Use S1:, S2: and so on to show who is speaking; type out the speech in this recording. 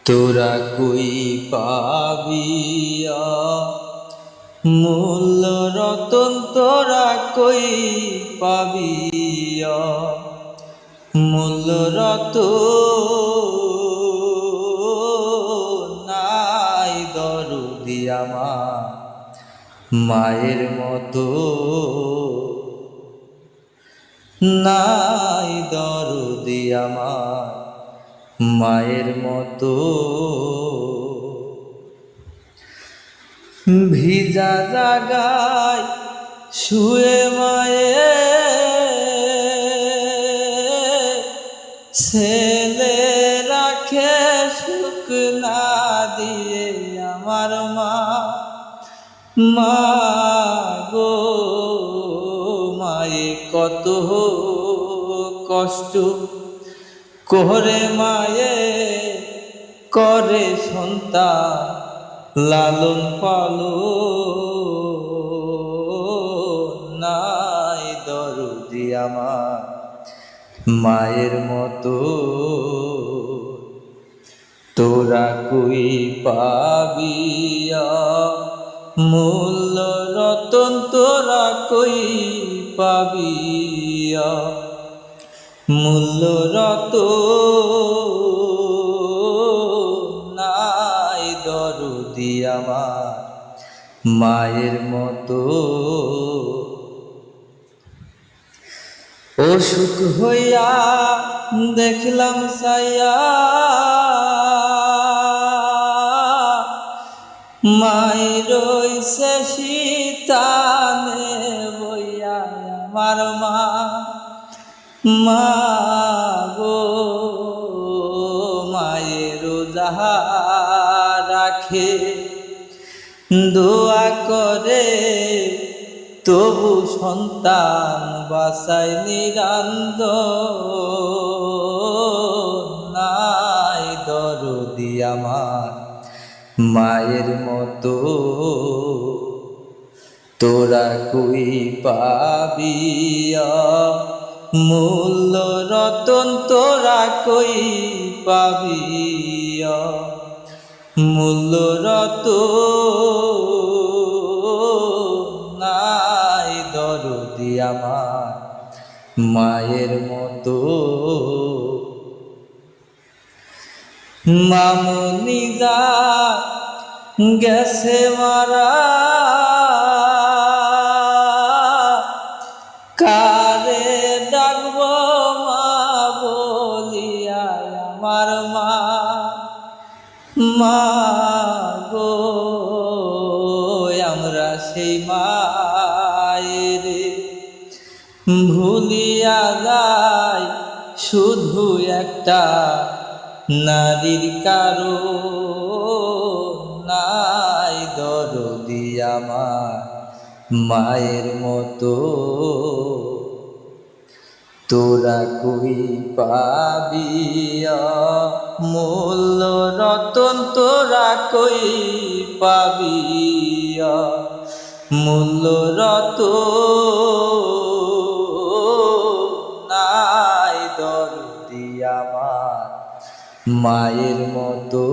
S1: তোরা কই পাবিয়া মূল্য রতন তোরা কই পাবিয়া মূল্য রতন নাই দরদি আমার মায়ের মতো নাই দরদি আমার মায়ের মতো ভিজা জাগায় শুয়ে মায়ে ছেলে রাখে সুখ না দিয়ে আমার মা গো মায়ে কত কষ্ট করে মায়ে করে সন্তান লালন পালন নাই দরদি আমার মায়ের মতো তোরা কই পাবিয়া মূল্য রতন তোরা কই পাবিয়া মূল্য রতন নাই দরদি আমার মায়ের মতো অসুখ হইয়া দেখলাম সাইয়া মায়ের রইছে শীতানে বইয়া আমার মা গো মায়ের যাহা রাখে দোয়া করে তবু সন্তান বাসায় নিরঞ্জন নাই দরদি আমার মায়ের মতো তোরা কই পাবিয়া মূল্য রতন তোরা কই পাবিয়া মূল্য রতন নাই দরদি আমার মায়ের মতো মামুনি যা গেছে মারা কারে ডাকব মা বলিয়া আমার মা গো আমরা সেই মায়ের ভুলিয়া যাই শুধু একটা নারীর কারো নাই দরদি আমার মায়ের মতো তোরা কই পাবিয়া মূল্য রতন তোরা কই পাবিয়া মূল্য রতন নাই দরদি আমার মায়ের মতো।